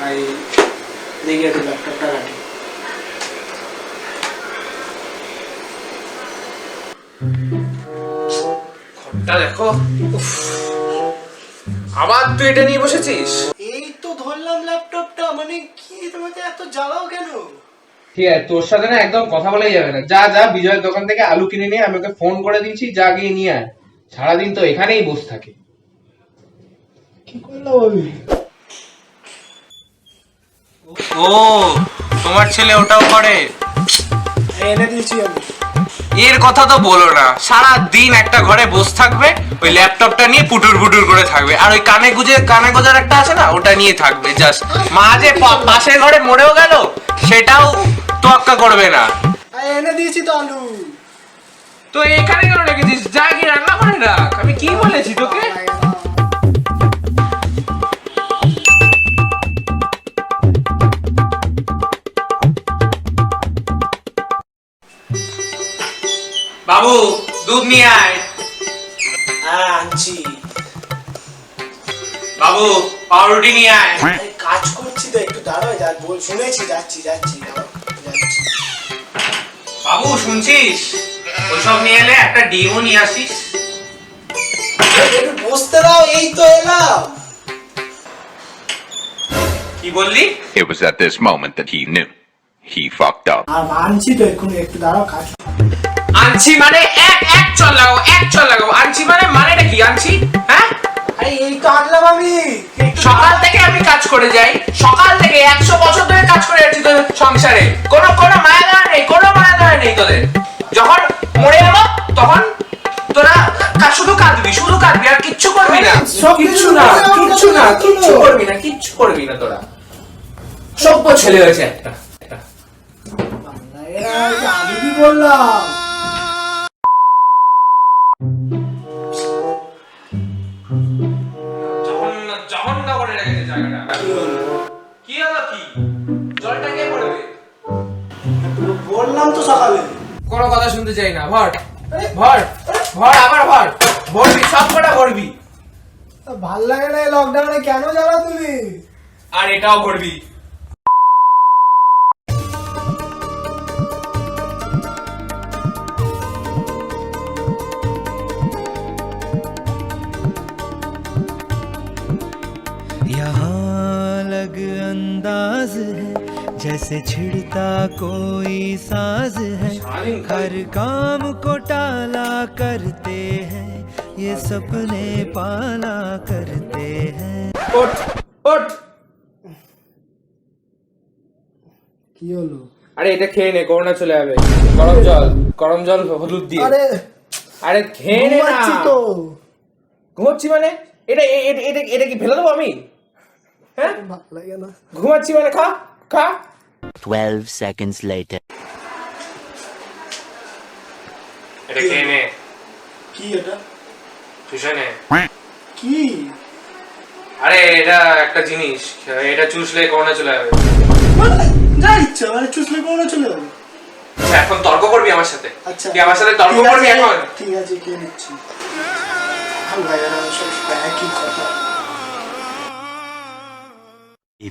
তাই দেখি একটু ল্যাপটপটা রাখি। ঘরটা দেখো, আবার তুই এটা নিয়ে বসেছিস? এই তো ধরলাম ল্যাপটপটা, মানে কি তোমাকে এত জ্বালাও কেন? ঠিক আছে, তোর সাথে না একদম কথা বলাই যাবে না। যা যা বিজয়ের দোকান থেকে আলু কিনে নিয়ে, আমি ওকে ফোন করে দিয়েছি, যা গিয়ে নিয়ে আয়। সারাদিন তো এখানেই বসে থাকে। কি করলাম আমি? ও, তোমার ছেলে ওটাও করে? এনে দিয়েছি আমি। এর কথা তো বলো না, সারা দিন একটা ঘরে বসে থাকবে, ওই ল্যাপটপটা নিয়ে পুটুর পুটুর করে থাকবে, আর ওই কানে গোজার একটা আছে না, ওটা নিয়ে থাকবে। জাস্ট মা যে পাশের ঘরে মরেও গেল সেটাও তোয়াক্কা করবে না। এনে দিয়েছি তো আলু। তো এখানে কেন রেখেছিস? যা কি রান্না করে রাখ। আমি কি বলেছি তোকে? বাবু, দুধ নিয়ে আয়। হ্যাঁ আনছি। বাবু, পাউরুটি নিয়ে আয়। কাজ করছি তো, একটু দাঁড়াও। শুনেছি, যাচ্ছি যাচ্ছি যাচ্ছি। বাবু শুনছিস? ওসব নিয়ে এলে একটা ডিমও নিয়ে আসিস। একটু বসতে দাও, এই তো এলাম। কি বললি? It was at this moment that he knew. He fucked up. আর আনছি তো, এক্ষুনি একটু দাঁড়াও। কাজ আনছি মানে এক চল লাগাও। আনছি মানে মানেটা কি? আনছি, হ্যাঁ? আরে এই তো আনলাম আমি। সকাল থেকে আমি কাজ করে যাই, সকাল থেকে 100 বছর ধরে কাজ করে যাচ্ছি তোদের সংসারে। কোনো মায়া দয়া নেই, কোনো মায়া দয়া নেই তোদের। যখন মরে যাবো তখন তোরা শুধু কাঁদবি আর কিচ্ছু করবি না। কিচ্ছু করবি না তোরা। সভ্য ছেলে হয়েছে একটা। আমি কি বললাম? জঘন্য করে রেখেছে জায়গাটা। কি হলো কি? জলটা কে পড়বে? বললাম তো সকালে। কোনো কথা শুনতে চাই না। ভর আবার ভরবি, সব কটা ভরবি। ভাল লাগে না এই লকডাউনে, কেন জ্বালাও তুমি? আর এটাও ভরবি। यहाँ अलग अंदाज है जैसे छिड़ता कोई साज है, हर काम को टाला करते हैं ये सपने पाला करते हैं। ওঠ। কি হলো? আরে এটা খেয়ে নে, করোনা চলে যাবে। গরম জল হলুদ দিয়ে। আরে খেয়ে নে না। তো ঘুমাচ্ছি মানে এটা কি ফেলে দেবো আমি? হ্যাঁ, ভালো লাগে না। ঘুমাচ্ছি মানে খা। 12 seconds later. এটা খেয়ে নে। কি এটা? চুষে নে। কি? আরে এটা একটা জিনিস, এটা চুষলে করোনা চলে যাবে। যা ইচ্ছা, মানে চুষলে কোনো চলে যাবে। আচ্ছা, এখন তর্ক করবি আমার সাথে? আচ্ছা, তুই আমার সাথে তর্ক করবি এখন? ঠিক আছে, কে নিচ্ছি। ভালো লাগে না সব একই কথা।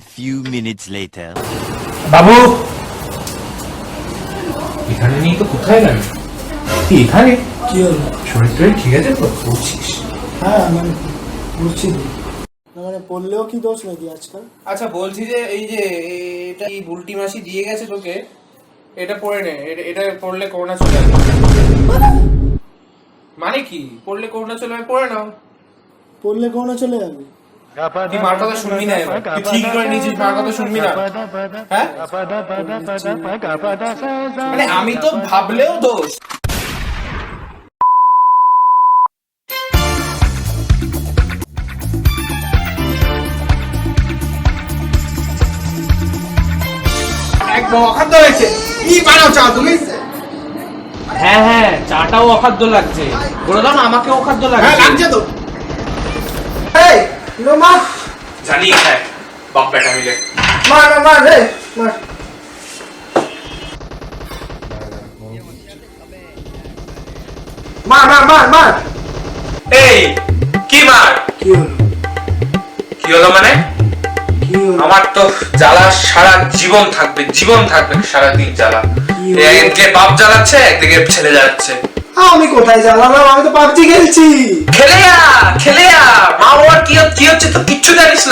A few minutes later. বাবু, এখানে নিয়ে তো কোথায় গেল? তুই এখানে? কি হলো? শরীর ঠিক আছে তো? পড়ছিস? হ্যাঁ মানে বুঝছি না, মানে পড়লেও কি দোষ নাকি আজকাল? আচ্ছা বলছি যে এই যে এটা এই বুলটি মাসি দিয়ে গেছে তোকে, এটা পড়ে নে। এটা পড়লে করোনা চলে যাবে। মানে কি? পড়লে করোনা চলে যাবে, পড়ে নাও। পড়লে কোনো চলে যাবে? তুই মার কথা শুনবি না এবার। তুই ঠিক করে নিয়েছিস, মার কথা শুনবি না। হ্যাঁ, মানে আমি তো ভাবলেও দোষ। একদম অখাদ্য হয়েছে। কি বানাও চা তুমি? হ্যাঁ, চাটাও অখাদ্য লাগছে। বলে দাও না আমাকে অখাদ্য লাগছে। হ্যাঁ লাগছে তো। এই মা জ্বালিয়ে খায় বাপ বেটা মিলে। মার রে মার। মার। এই কি মার? কি হলো? কি হলো মানে? কি হলো? আমার তো জ্বালা সারা জীবন থাকবে সারাদিন জ্বালা। একদিকে বাপ জ্বালাচ্ছে, একদিকে ছেলে জ্বালাচ্ছে। আমি কোথায় জ্বালালাম? আমি তো পাবজি খেলছি। খেলে আ মা বাবার কি হচ্ছে তো কিচ্ছু জানিস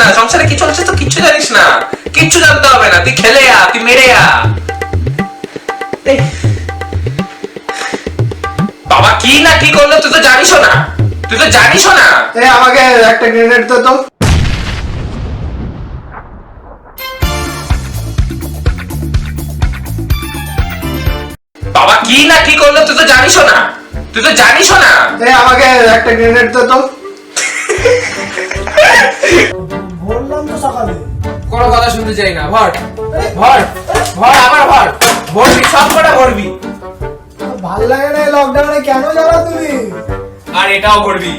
না, সংসারে কি চলছে তো কিচ্ছু জানিস না, কিচ্ছু জানতে হবে না, তুই খেলে তুই মেরে বাবা কি না কি করলো তুই তো জানিস না। আমাকে একটা গ্রেনেড তো। বাবা কি না কি করলো তুই তো জানিস না। আমাকে একটা গ্রেনেড তো। বললাম তো সকালে। কোনো কথা শুনতে চাই না। ভর আবার ভরবি, সব কটা ভরবি। ভাল লাগে না লকডাউনে, কেন জ্বালা তুমি? আর এটাও ভরবি।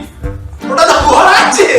ওটা তো ভরা আছে।